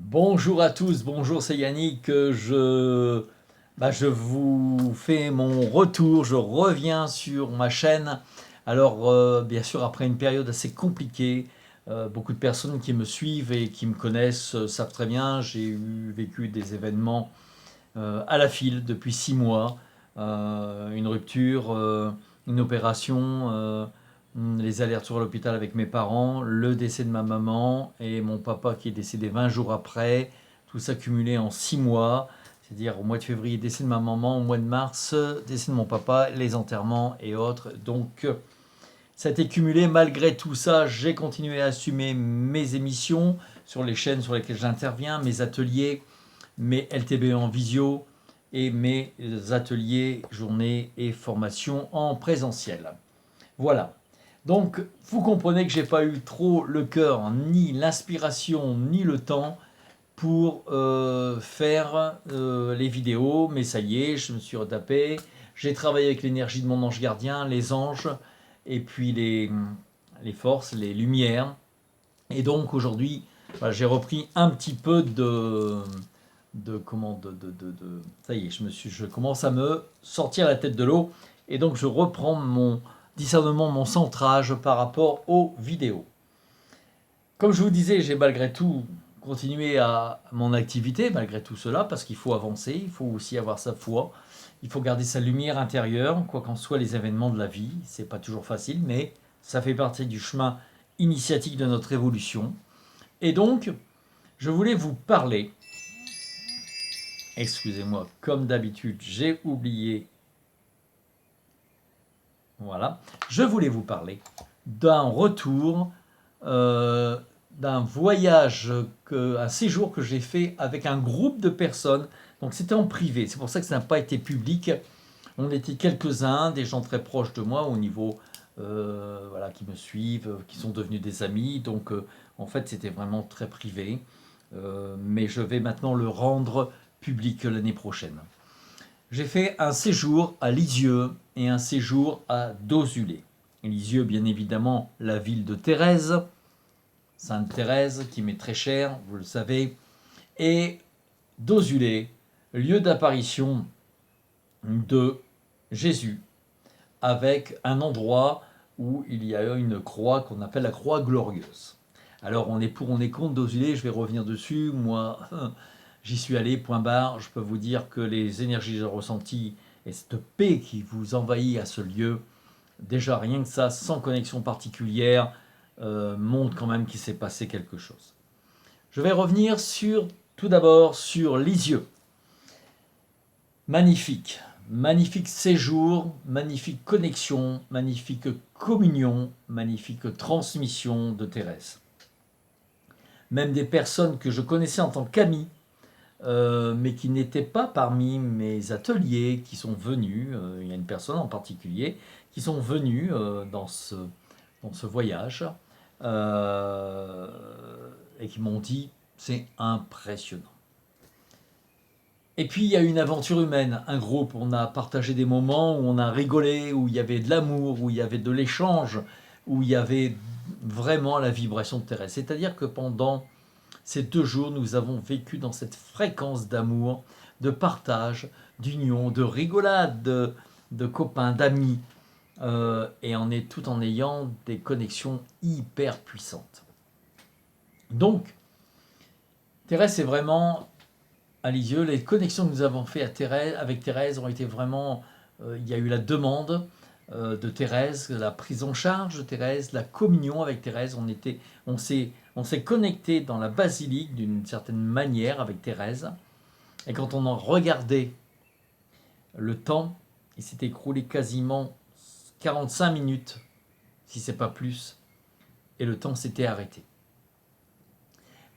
Bonjour à tous, bonjour, c'est Yannick. Je vous fais mon retour, je reviens sur ma chaîne. Alors, bien sûr, après une période assez compliquée, beaucoup de personnes qui me suivent et qui me connaissent savent très bien, vécu des événements à la file depuis 6 mois. Une rupture, une opération, les allers-retours à l'hôpital avec mes parents, le décès de ma maman et mon papa qui est décédé 20 jours après, tout ça cumulé en 6 mois. C'est-à-dire au mois de février, décès de ma maman, au mois de mars, décès de mon papa, les enterrements et autres. Donc ça a été cumulé. Malgré tout ça, j'ai continué à assumer mes émissions sur les chaînes sur lesquelles j'interviens, mes ateliers, mes LTB en visio et mes ateliers, journées et formations en présentiel. Voilà. Donc, vous comprenez que j'ai pas eu trop le cœur, ni l'inspiration, ni le temps pour faire les vidéos, mais ça y est, je me suis retapé. J'ai travaillé avec l'énergie de mon ange gardien, les anges, et puis les forces, les lumières. Et donc aujourd'hui, voilà, j'ai repris un petit peu ça y est, je commence à me sortir la tête de l'eau, et donc je reprends mon discernement, mon centrage par rapport aux vidéos. Comme je vous disais, j'ai malgré tout continué à mon activité, malgré tout cela, parce qu'il faut avancer, il faut aussi avoir sa foi, il faut garder sa lumière intérieure, quoi qu'en soient les événements de la vie. C'est pas toujours facile, mais ça fait partie du chemin initiatique de notre évolution. Et donc, je voulais vous parler, excusez-moi, comme d'habitude, j'ai oublié, voilà, je voulais vous parler d'un retour, euh, d'un voyage, un séjour que j'ai fait avec un groupe de personnes. Donc c'était en privé, c'est pour ça que ça n'a pas été public. On était quelques-uns, des gens très proches de moi au niveau, voilà, qui me suivent, qui sont devenus des amis. Donc en fait c'était vraiment très privé. Mais je vais maintenant le rendre public l'année prochaine. J'ai fait un séjour à Lisieux et un séjour à Dozulé. Lisieux, bien évidemment, la ville de Thérèse, Sainte Thérèse, qui m'est très chère, vous le savez, et Dozulé, lieu d'apparition de Jésus, avec un endroit où il y a une croix qu'on appelle la croix glorieuse. Alors on est pour, on est contre Dozulé, je vais revenir dessus. Moi, j'y suis allé, point barre. Je peux vous dire que les énergies que j'ai ressenties et cette paix qui vous envahit à ce lieu, déjà rien que ça, sans connexion particulière, montre quand même qu'il s'est passé quelque chose. Je vais revenir tout d'abord sur Lisieux. Magnifique, magnifique séjour, magnifique connexion, magnifique communion, magnifique transmission de Thérèse. Même des personnes que je connaissais en tant qu'amis, mais qui n'étaient pas parmi mes ateliers, qui sont venus, il y a une personne en particulier, qui sont venus dans ce voyage, euh, et qui m'ont dit, c'est impressionnant. Et puis il y a une aventure humaine, un groupe, on a partagé des moments où on a rigolé, où il y avait de l'amour, où il y avait de l'échange, où il y avait vraiment la vibration de Thérèse. C'est-à-dire que pendant ces 2 jours, nous avons vécu dans cette fréquence d'amour, de partage, d'union, de rigolade, de copains, d'amis, tout en ayant des connexions hyper puissantes. Donc, Thérèse, c'est vraiment à Lisieux, les connexions que nous avons faites avec Thérèse ont été vraiment, il y a eu la demande de Thérèse, la prise en charge de Thérèse, la communion avec Thérèse. On s'est connecté dans la basilique d'une certaine manière avec Thérèse. Et quand on en regardait le temps, il s'est écroulé quasiment 45 minutes, si c'est pas plus, et le temps s'était arrêté.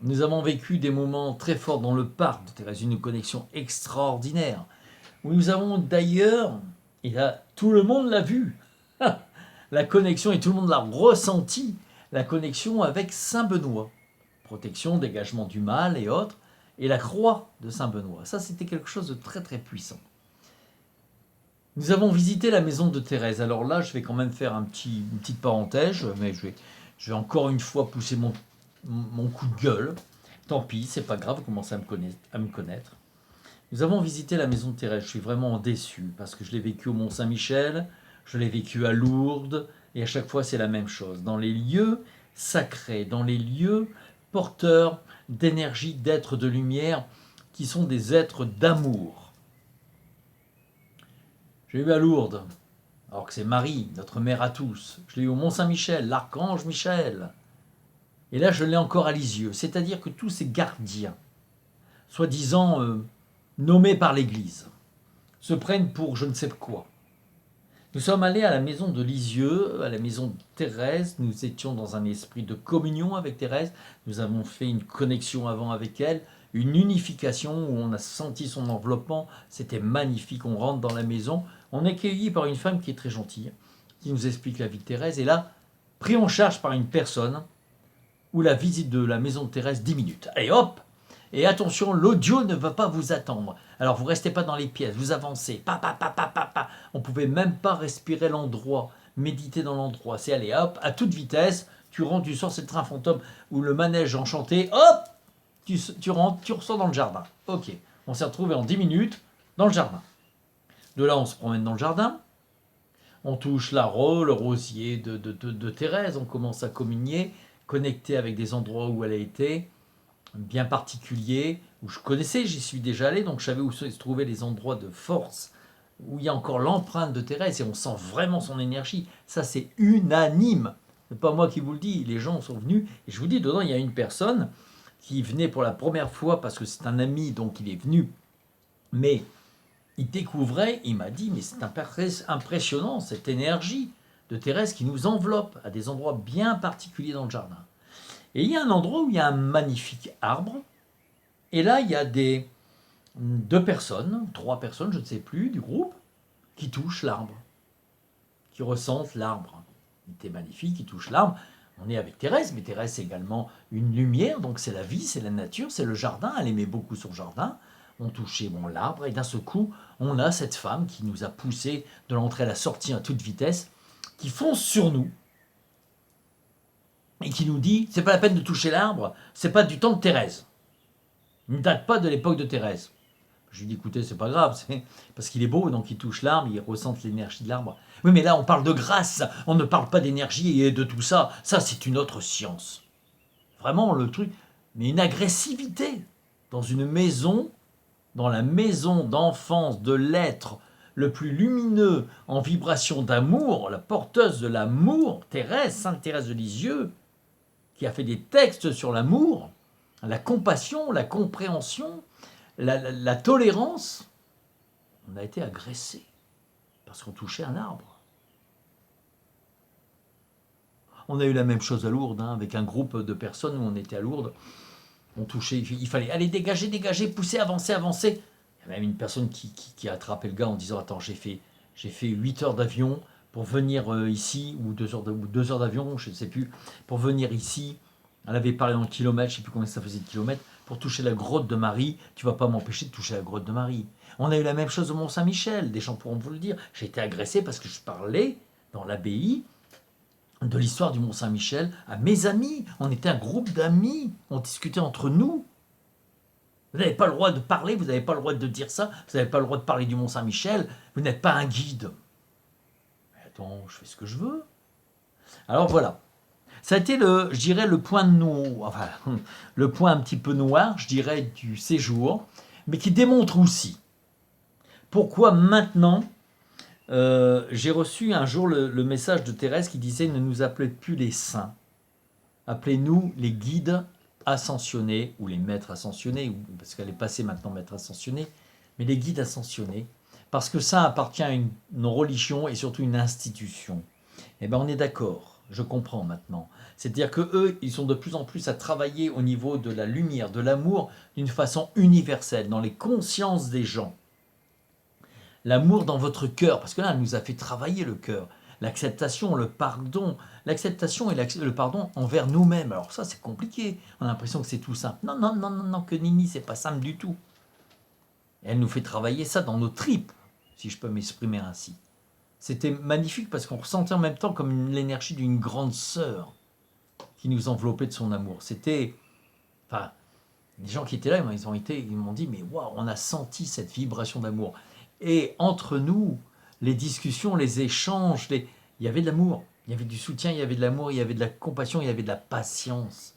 Nous avons vécu des moments très forts dans le parc de Thérèse, une connexion extraordinaire, où nous avons d'ailleurs, et là tout le monde l'a vu, la connexion, et tout le monde l'a ressenti, la connexion avec Saint Benoît, protection, dégagement du mal et autres, et la croix de Saint Benoît. Ça, c'était quelque chose de très très puissant. Nous avons visité la maison de Thérèse. Alors là, je vais quand même faire une petite parenthèse, mais je vais encore une fois pousser mon coup de gueule, Tant pis, c'est pas grave, vous commencez à me connaître. Nous avons visité la maison de Thérèse. Je suis vraiment déçu parce que je l'ai vécu au Mont-Saint-Michel, je l'ai vécu à Lourdes, et à chaque fois c'est la même chose. Dans les lieux sacrés, dans les lieux porteurs d'énergie, d'êtres de lumière, qui sont des êtres d'amour. J'ai eu à Lourdes, alors que c'est Marie, notre mère à tous. Je l'ai eu au Mont-Saint-Michel, l'archange Michel. Et là, je l'ai encore à Lisieux. C'est-à-dire que tous ces gardiens, soi-disant nommés par l'Église, se prennent pour je ne sais quoi. Nous sommes allés à la maison de Lisieux, à la maison de Thérèse. Nous étions dans un esprit de communion avec Thérèse. Nous avons fait une connexion avant avec elle, une unification où on a senti son enveloppement. C'était magnifique. On rentre dans la maison. On est accueilli par une femme qui est très gentille, qui nous explique la vie de Thérèse. Et là, pris en charge par une personne où la visite de la maison de Thérèse 10 minutes. Allez hop! Et attention, l'audio ne va pas vous attendre. Alors vous restez pas dans les pièces, vous avancez. On pouvait même pas respirer l'endroit, méditer dans l'endroit. C'est aller hop, à toute vitesse, tu rentres, tu sors, c'est le train fantôme ou le manège enchanté, hop, tu rentres, tu ressors dans le jardin. Ok, on s'est retrouvé en 10 minutes dans le jardin. De là, on se promène dans le jardin. On touche le rosier de Thérèse, on commence à communier, connecter avec des endroits où elle a été, bien particuliers, où je connaissais, j'y suis déjà allé, donc je savais où se trouvaient les endroits de force, où il y a encore l'empreinte de Thérèse, et on sent vraiment son énergie. Ça, c'est unanime. Ce n'est pas moi qui vous le dis, les gens sont venus, et je vous dis, dedans, il y a une personne qui venait pour la première fois, parce que c'est un ami, donc il est venu, mais il découvrait, il m'a dit, mais c'est impressionnant, cette énergie de Thérèse qui nous enveloppe à des endroits bien particuliers dans le jardin. Et il y a un endroit où il y a un magnifique arbre, et là, il y a deux personnes, trois personnes, je ne sais plus, du groupe, qui touchent l'arbre, qui ressentent l'arbre. Il était magnifique, ils touchent l'arbre. On est avec Thérèse, mais Thérèse, c'est également une lumière, donc c'est la vie, c'est la nature, c'est le jardin. Elle aimait beaucoup son jardin. On touchait l'arbre, et d'un seul coup, on a cette femme qui nous a poussé de l'entrée à la sortie à toute vitesse, qui fonce sur nous, et qui nous dit, c'est pas la peine de toucher l'arbre, c'est pas du temps de Thérèse. Il ne date pas de l'époque de Thérèse. Je lui dis, écoutez, c'est pas grave, c'est parce qu'il est beau, donc il touche l'arbre, il ressent l'énergie de l'arbre. Oui, mais là, on parle de grâce, on ne parle pas d'énergie et de tout ça. Ça, c'est une autre science. Vraiment, le truc, mais une agressivité dans une maison, dans la maison d'enfance de l'être le plus lumineux en vibration d'amour, la porteuse de l'amour, Thérèse, Sainte Thérèse de Lisieux, qui a fait des textes sur l'amour, la compassion, la compréhension, la tolérance. On a été agressé parce qu'on touchait un arbre. On a eu la même chose à Lourdes, avec un groupe de personnes où on était à Lourdes. On touchait, il fallait aller dégager, pousser, avancer. Il y a même une personne qui a attrapé le gars en disant, attends, j'ai fait 8 heures d'avion pour venir ici, ou 2 heures d'avion, je ne sais plus, pour venir ici. Elle avait parlé en kilomètres, je ne sais plus combien ça faisait de kilomètres, pour toucher la grotte de Marie. Tu ne vas pas m'empêcher de toucher la grotte de Marie. On a eu la même chose au Mont-Saint-Michel, des gens pourront vous le dire. J'ai été agressé parce que je parlais dans l'abbaye de l'histoire du Mont-Saint-Michel à mes amis. On était un groupe d'amis, on discutait entre nous. Vous n'avez pas le droit de parler, vous n'avez pas le droit de dire ça, vous n'avez pas le droit de parler du Mont-Saint-Michel, vous n'êtes pas un guide. Mais attends, je fais ce que je veux. Alors voilà. Ça a été je dirais, le point le point un petit peu noir, je dirais, du séjour, mais qui démontre aussi pourquoi maintenant, j'ai reçu un jour le message de Thérèse qui disait « Ne nous appelez plus les saints, appelez-nous les guides ascensionnés, ou les maîtres ascensionnés, parce qu'elle est passée maintenant maître ascensionné, mais les guides ascensionnés, parce que ça appartient à une religion et surtout une institution. » Eh bien, on est d'accord. Je comprends maintenant. C'est-à-dire qu'eux, ils sont de plus en plus à travailler au niveau de la lumière, de l'amour, d'une façon universelle, dans les consciences des gens. L'amour dans votre cœur, parce que là, elle nous a fait travailler le cœur. L'acceptation, le pardon, l'acceptation et le pardon envers nous-mêmes. Alors ça, c'est compliqué. On a l'impression que c'est tout simple. Non, que nini, c'est pas simple du tout. Et elle nous fait travailler ça dans nos tripes, si je peux m'exprimer ainsi. C'était magnifique parce qu'on ressentait en même temps comme l'énergie d'une grande sœur qui nous enveloppait de son amour. C'était... Enfin, Les gens qui étaient là, ils m'ont dit, mais waouh, on a senti cette vibration d'amour. Et entre nous, les discussions, les échanges, il y avait de l'amour, il y avait du soutien, il y avait de l'amour, il y avait de la compassion, il y avait de la patience.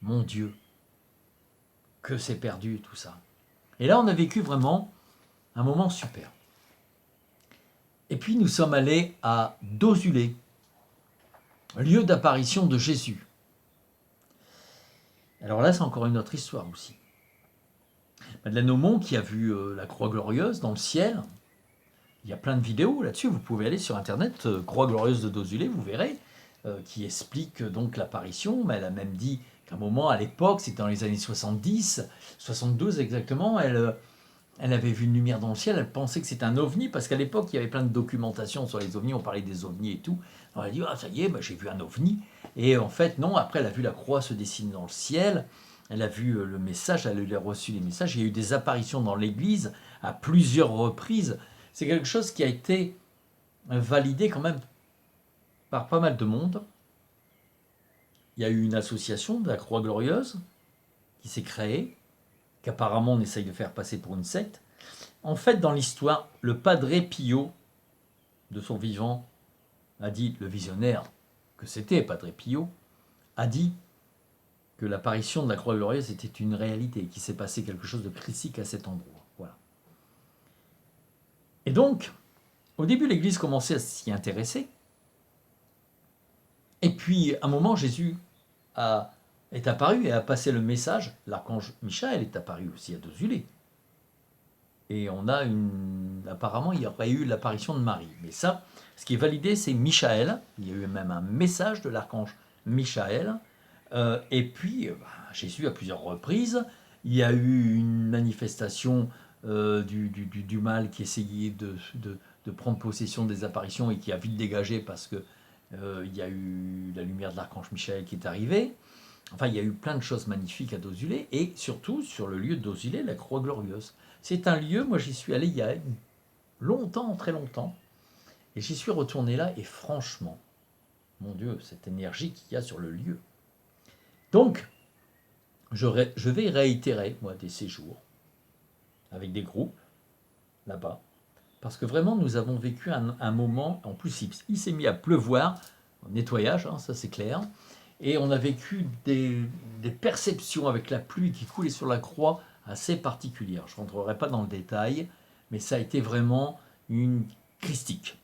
Mon Dieu, que c'est perdu tout ça. Et là, on a vécu vraiment un moment super. Et puis, nous sommes allés à Dozulé, lieu d'apparition de Jésus. Alors là, c'est encore une autre histoire aussi. Madeleine Aumont qui a vu la croix glorieuse dans le ciel. Il y a plein de vidéos là-dessus. Vous pouvez aller sur Internet, Croix glorieuse de Dozulé, vous verrez, qui explique donc l'apparition. Mais elle a même dit qu'à un moment, à l'époque, c'était dans les années 70, 72 exactement, elle avait vu une lumière dans le ciel, elle pensait que c'était un ovni, parce qu'à l'époque, il y avait plein de documentation sur les ovnis, on parlait des ovnis et tout. Alors elle a dit, ah ça y est, bah, j'ai vu un ovni. Et en fait, non, après, elle a vu la croix se dessiner dans le ciel, elle a vu le message, elle a reçu les messages, il y a eu des apparitions dans l'église à plusieurs reprises. C'est quelque chose qui a été validé quand même par pas mal de monde. Il y a eu une association de la Croix Glorieuse qui s'est créée, qu'apparemment on essaye de faire passer pour une secte. En fait, dans l'histoire, le Padre Pio, de son vivant, a dit, le visionnaire que c'était Padre Pio, a dit que l'apparition de la Croix Glorieuse était une réalité, qu'il s'est passé quelque chose de critique à cet endroit. Voilà. Et donc, au début, l'Église commençait à s'y intéresser. Et puis, à un moment, Jésus est apparu et a passé le message. L'archange Michael est apparu aussi à Dozulé. Et apparemment, il y aurait eu l'apparition de Marie. Mais ça, ce qui est validé, c'est Michael. Il y a eu même un message de l'archange Michael. Et puis, Jésus, à plusieurs reprises, il y a eu une manifestation du mal qui essayait de prendre possession des apparitions et qui a vite dégagé parce que il y a eu la lumière de l'archange Michael qui est arrivée. Enfin, il y a eu plein de choses magnifiques à Dozulé et surtout sur le lieu de Dozulé, la Croix Glorieuse. C'est un lieu, moi j'y suis allé il y a longtemps, très longtemps, et j'y suis retourné là et franchement, mon Dieu, cette énergie qu'il y a sur le lieu. Donc, je vais réitérer, moi, des séjours avec des groupes là-bas, parce que vraiment nous avons vécu un moment, en plus il s'est mis à pleuvoir, nettoyage, hein, ça c'est clair, et on a vécu des perceptions avec la pluie qui coulait sur la croix assez particulières. Je ne rentrerai pas dans le détail, mais ça a été vraiment une christique.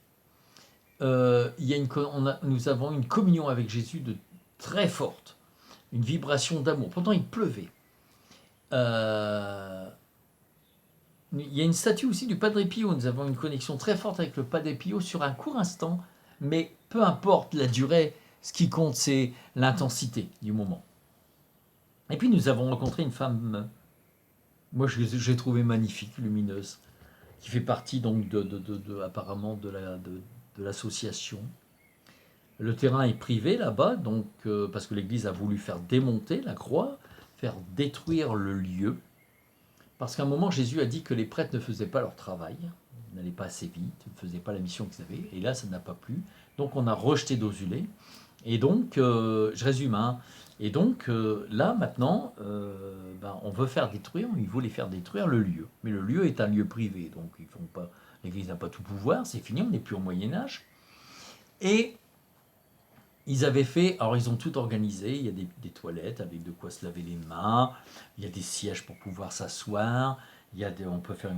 Nous avons une communion avec Jésus de très forte, une vibration d'amour. Pourtant, il pleuvait. Il y a une statue aussi du Padre Pio. Nous avons une connexion très forte avec le Padre Pio sur un court instant, mais peu importe la durée, ce qui compte, c'est l'intensité du moment. Et puis nous avons rencontré une femme, moi j'ai trouvé magnifique, lumineuse, qui fait partie donc apparemment de l'association. Le terrain est privé là-bas, donc parce que l'Église a voulu faire démonter la croix, faire détruire le lieu. Parce qu'à un moment, Jésus a dit que les prêtres ne faisaient pas leur travail, n'allaient pas assez vite, ne faisaient pas la mission qu'ils avaient. Et là, ça n'a pas plu. Donc on a rejeté Dozulé. Et donc, je résume, hein. Et donc là, maintenant, on veut faire détruire, il voulait faire détruire le lieu. Mais le lieu est un lieu privé, donc l'Église n'a pas tout pouvoir, c'est fini, on n'est plus au Moyen-Âge. Et ils avaient fait, alors ils ont tout organisé, il y a des toilettes avec de quoi se laver les mains, il y a des sièges pour pouvoir s'asseoir, on peut faire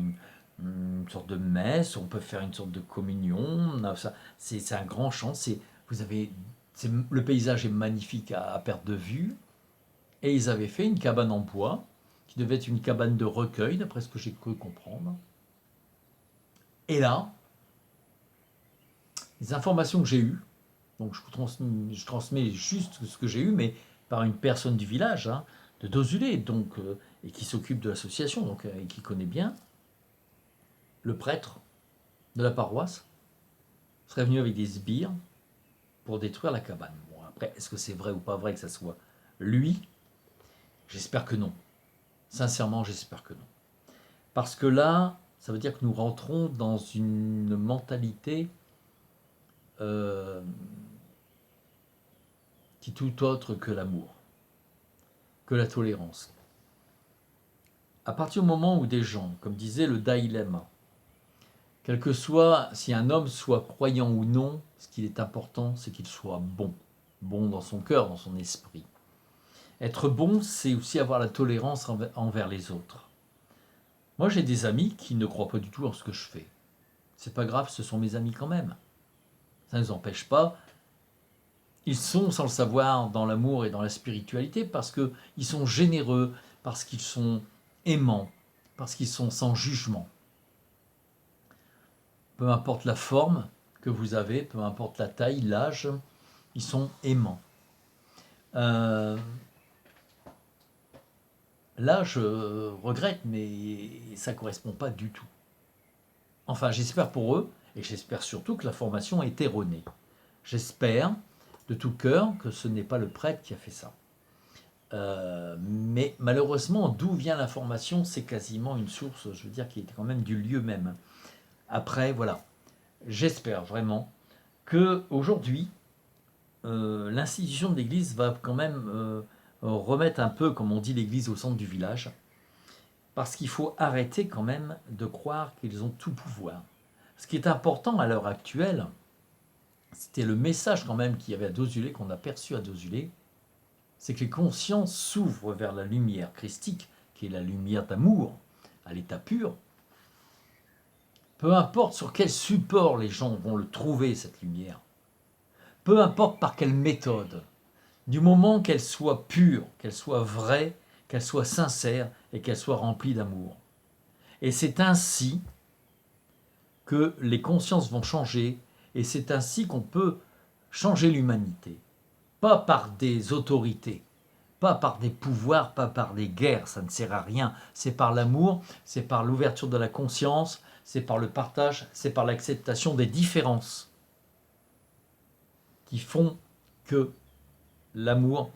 une sorte de messe, on peut faire une sorte de communion, c'est un grand champ, le paysage est magnifique à perte de vue, et ils avaient fait une cabane en bois, qui devait être une cabane de recueil, d'après ce que j'ai cru comprendre. Et là, les informations que j'ai eues, donc je transmets juste ce que j'ai eu, mais par une personne du village, hein, de Dozulé, donc, et qui s'occupe de l'association, donc, et qui connaît bien, le prêtre de la paroisse serait venu avec des sbires pour détruire la cabane. Bon, après, est-ce que c'est vrai ou pas vrai que ça soit lui? J'espère que non. Sincèrement, j'espère que non. Parce que là, ça veut dire que nous rentrons dans une mentalité qui est tout autre que l'amour, que la tolérance. à partir du moment où des gens, comme disait le Dalai Lama, quel que soit, si un homme soit croyant ou non, ce qui est important, c'est qu'il soit bon. Bon dans son cœur, dans son esprit. Être bon, c'est aussi avoir la tolérance envers les autres. Moi, j'ai des amis qui ne croient pas du tout en ce que je fais. C'est pas grave, ce sont mes amis quand même. Ça ne nous empêche pas. Ils sont, sans le savoir, dans l'amour et dans la spiritualité parce qu'ils sont généreux, parce qu'ils sont aimants, parce qu'ils sont sans jugement. Peu importe la forme que vous avez, peu importe la taille, l'âge, ils sont aimants. Là, je regrette, mais ça ne correspond pas du tout. Enfin, j'espère pour eux, et j'espère surtout que la formation est erronée. J'espère de tout cœur que ce n'est pas le prêtre qui a fait ça. Mais malheureusement, d'où vient l'information, c'est quasiment une source, je veux dire, qui est quand même du lieu même. Après, voilà, j'espère vraiment que aujourd'hui, l'institution de l'Église va quand même remettre un peu, comme on dit, l'Église au centre du village, parce qu'il faut arrêter quand même de croire qu'ils ont tout pouvoir. Ce qui est important à l'heure actuelle, c'était le message quand même qu'il y avait à Dozulé, qu'on a perçu à Dozulé, c'est que les consciences s'ouvrent vers la lumière christique, qui est la lumière d'amour, à l'état pur. Peu importe sur quel support les gens vont le trouver, cette lumière, peu importe par quelle méthode, du moment qu'elle soit pure, qu'elle soit vraie, qu'elle soit sincère et qu'elle soit remplie d'amour. Et c'est ainsi que les consciences vont changer et c'est ainsi qu'on peut changer l'humanité. Pas par des autorités, pas par des pouvoirs, pas par des guerres, ça ne sert à rien. C'est par l'amour, c'est par l'ouverture de la conscience, c'est par le partage, c'est par l'acceptation des différences qui font que l'amour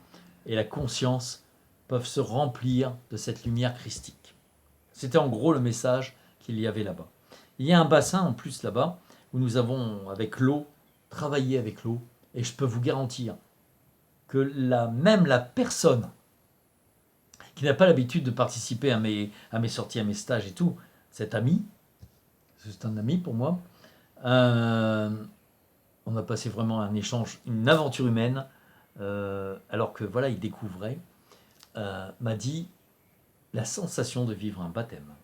et la conscience peuvent se remplir de cette lumière christique. C'était en gros le message qu'il y avait là-bas. Il y a un bassin en plus là-bas où nous avons, avec l'eau, travaillé avec l'eau, et je peux vous garantir que même la personne qui n'a pas l'habitude de participer à mes sorties, à mes stages et tout, cet ami, c'est un ami pour moi, on a passé vraiment un échange, une aventure humaine, alors que voilà, il découvrait, m'a dit la sensation de vivre un baptême.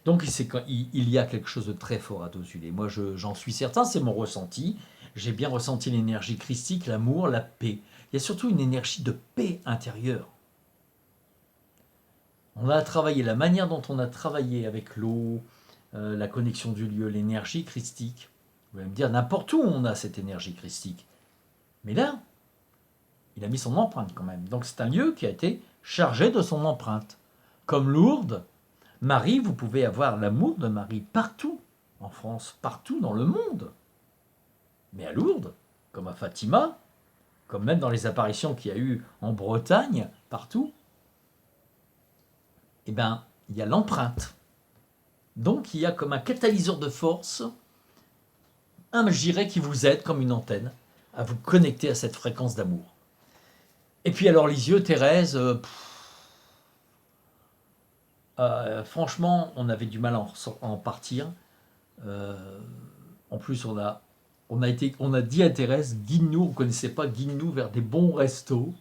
Donc il y a quelque chose de très fort à Dozulé. Moi, j'en suis certain, c'est mon ressenti. J'ai bien ressenti l'énergie christique, l'amour, la paix. Il y a surtout une énergie de paix intérieure. On a travaillé, la manière dont on a travaillé avec l'eau, la connexion du lieu, l'énergie christique. Vous allez me dire, n'importe où on a cette énergie christique. Mais là, il a mis son empreinte quand même. Donc c'est un lieu qui a été chargé de son empreinte. Comme Lourdes, Marie, vous pouvez avoir l'amour de Marie partout, en France, partout dans le monde. Mais à Lourdes, comme à Fatima, comme même dans les apparitions qu'il y a eu en Bretagne, partout, eh bien, il y a l'empreinte. Donc, il y a comme un catalyseur de force, un giret qui vous aide comme une antenne à vous connecter à cette fréquence d'amour. Et puis alors, Lisieux, Thérèse, franchement, on avait du mal à en partir. En plus, on a dit à Thérèse, guide-nous, on ne connaissait pas, guide-nous vers des bons restos.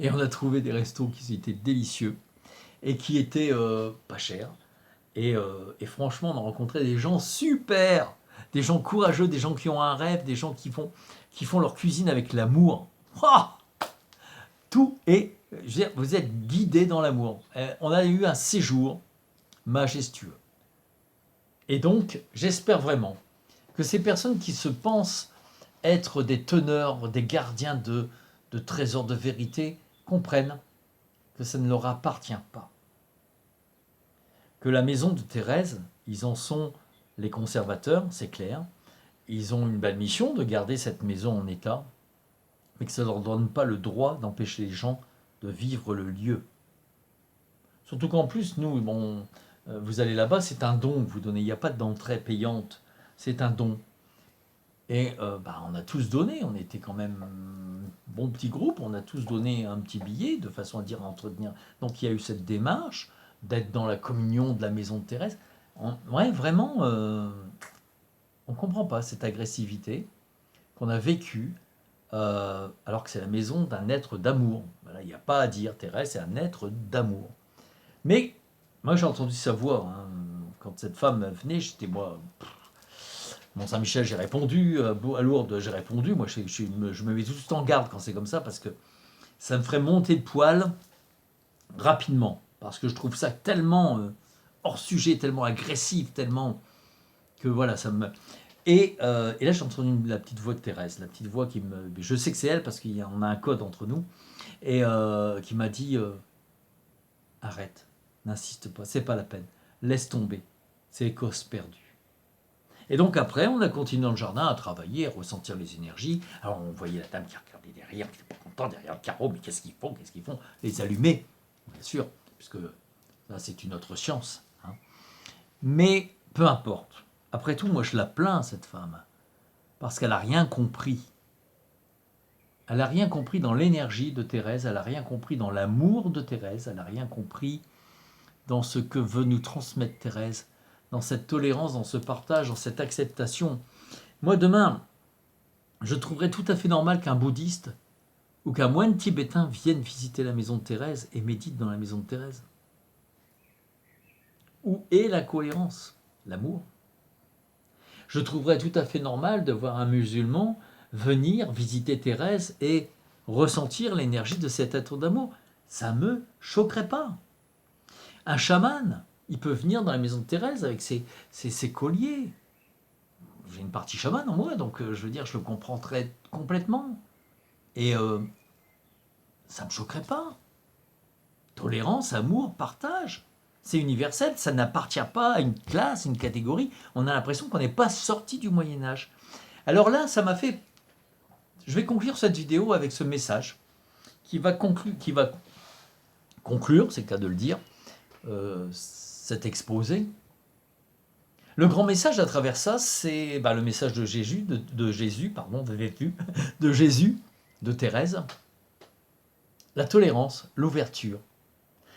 Et on a trouvé des restos qui étaient délicieux et qui étaient pas chers. Et franchement, on a rencontré des gens super, des gens courageux, des gens qui ont un rêve, des gens qui font leur cuisine avec l'amour. Tout est, je veux dire, vous êtes guidés dans l'amour. On a eu un séjour majestueux. Et donc, j'espère vraiment que ces personnes qui se pensent être des teneurs, des gardiens de trésors de vérité, comprennent que ça ne leur appartient pas. Que la maison de Thérèse, ils en sont les conservateurs, c'est clair. Ils ont une belle mission de garder cette maison en état, mais que ça ne leur donne pas le droit d'empêcher les gens de vivre le lieu. Surtout qu'en plus, nous, vous allez là-bas, c'est un don que vous donnez. Il n'y a pas d'entrée payante, c'est un don. Et on a tous donné, on était quand même un bon petit groupe, on a tous donné un petit billet de façon à dire à entretenir. Donc il y a eu cette démarche d'être dans la communion de la maison de Thérèse. Ouais, vraiment, on ne comprend pas cette agressivité qu'on a vécue, alors que c'est la maison d'un être d'amour. Voilà, il n'y a pas à dire, Thérèse est un être d'amour. Mais moi j'ai entendu sa voix, hein. Quand cette femme venait, j'étais moi... Mont-Saint-Michel, j'ai répondu, à Lourdes, j'ai répondu, moi je me mets tout de suite en garde quand c'est comme ça, parce que ça me ferait monter de poil rapidement, parce que je trouve ça tellement hors sujet, tellement agressif, tellement que voilà, ça me... Et là j'ai entendu la petite voix de Thérèse, la petite voix qui me... Je sais que c'est elle, parce qu'on a un code entre nous, et qui m'a dit, arrête, n'insiste pas, c'est pas la peine, laisse tomber, c'est cause perdue. Et donc après, on a continué dans le jardin à travailler, à ressentir les énergies. Alors on voyait la dame qui regardait derrière, qui n'était pas contente, derrière le carreau, mais qu'est-ce qu'ils font? Les allumer, bien sûr, puisque là c'est une autre science. Hein. Mais peu importe. Après tout, moi je la plains, cette femme, parce qu'elle n'a rien compris. Elle n'a rien compris dans l'énergie de Thérèse, elle n'a rien compris dans l'amour de Thérèse, elle n'a rien compris dans ce que veut nous transmettre Thérèse, dans cette tolérance, dans ce partage, dans cette acceptation. Moi, demain, je trouverais tout à fait normal qu'un bouddhiste ou qu'un moine tibétain vienne visiter la maison de Thérèse et médite dans la maison de Thérèse. Où est la cohérence? L'amour. Je trouverais tout à fait normal de voir un musulman venir visiter Thérèse et ressentir l'énergie de cet être d'amour. Ça ne me choquerait pas. Un chaman, il peut venir dans la maison de Thérèse avec ses colliers. J'ai une partie chaman en moi, donc je veux dire, je le comprendrais complètement. Et ça ne me choquerait pas. Tolérance, amour, partage. C'est universel, ça n'appartient pas à une classe, une catégorie. On a l'impression qu'on n'est pas sorti du Moyen-Âge. Alors là, ça m'a fait... Je vais conclure cette vidéo avec ce message qui va conclure, c'est le cas de le dire, cet exposé. Le grand message à travers ça, c'est le message de Jésus, de Jésus, de Thérèse. La tolérance, l'ouverture,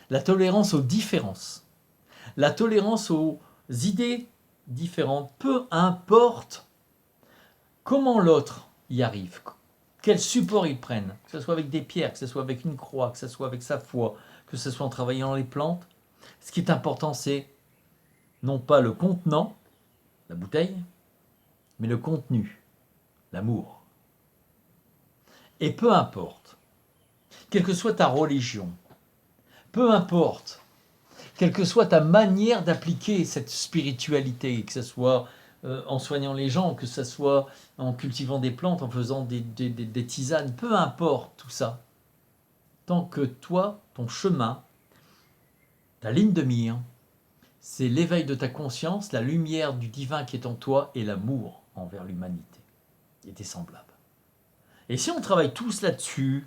la tolérance aux différences, la tolérance aux idées différentes, peu importe comment l'autre y arrive, quel support il prenne, que ce soit avec des pierres, que ce soit avec une croix, que ce soit avec sa foi, que ce soit en travaillant les plantes. Ce qui est important, c'est non pas le contenant, la bouteille, mais le contenu, l'amour. Et peu importe, quelle que soit ta religion, peu importe, quelle que soit ta manière d'appliquer cette spiritualité, que ce soit en soignant les gens, que ce soit en cultivant des plantes, en faisant des tisanes, peu importe tout ça, tant que toi, ton chemin, ta ligne de mire, c'est l'éveil de ta conscience, la lumière du divin qui est en toi et l'amour envers l'humanité et tes semblables. Et si on travaille tous là-dessus,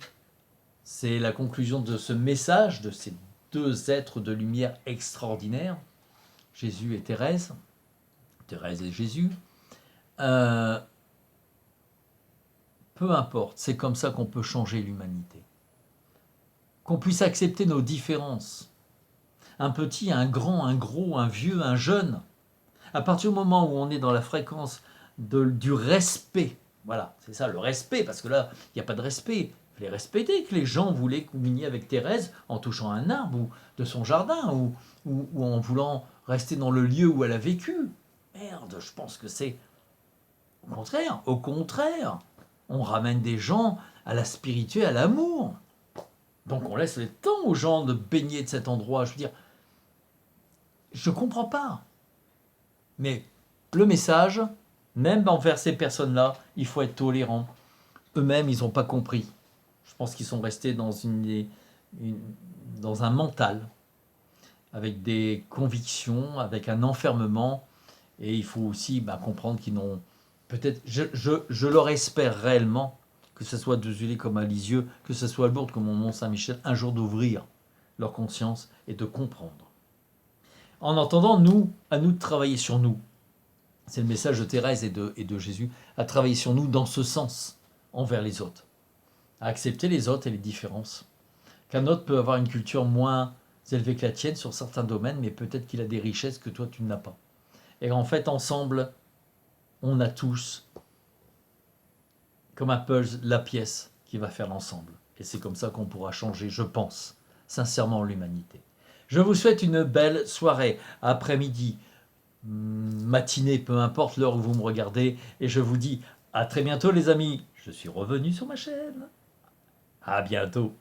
c'est la conclusion de ce message, de ces deux êtres de lumière extraordinaires, Jésus et Thérèse et Jésus. Peu importe, c'est comme ça qu'on peut changer l'humanité. Qu'on puisse accepter nos différences. Un petit, un grand, un gros, un vieux, un jeune. À partir du moment où on est dans la fréquence du respect, voilà, c'est ça, le respect, parce que là, il n'y a pas de respect. Il fallait respecter que les gens voulaient communier avec Thérèse en touchant un arbre ou de son jardin ou en voulant rester dans le lieu où elle a vécu. Merde, je pense que c'est au contraire, on ramène des gens à la spiritualité, à l'amour. Donc on laisse le temps aux gens de baigner de cet endroit. Je veux dire, je ne comprends pas. Mais le message, même envers ces personnes-là, il faut être tolérant. Eux-mêmes, ils n'ont pas compris. Je pense qu'ils sont restés dans un mental, avec des convictions, avec un enfermement. Et il faut aussi comprendre qu'ils n'ont... Peut-être, je leur espère réellement, que ce soit de Zulé comme à Lisieux, que ce soit à Lourdes comme au Mont-Saint-Michel, un jour d'ouvrir leur conscience et de comprendre. En attendant, à nous de travailler sur nous. C'est le message de Thérèse et de Jésus, à travailler sur nous dans ce sens, envers les autres. À accepter les autres et les différences. Qu'un autre peut avoir une culture moins élevée que la tienne sur certains domaines, mais peut-être qu'il a des richesses que toi tu n'as pas. Et en fait, ensemble, on a tous, comme un puzzle, la pièce qui va faire l'ensemble. Et c'est comme ça qu'on pourra changer, je pense, sincèrement, l'humanité. Je vous souhaite une belle soirée, après-midi, matinée, peu importe l'heure où vous me regardez. Et je vous dis à très bientôt les amis. Je suis revenu sur ma chaîne. À bientôt.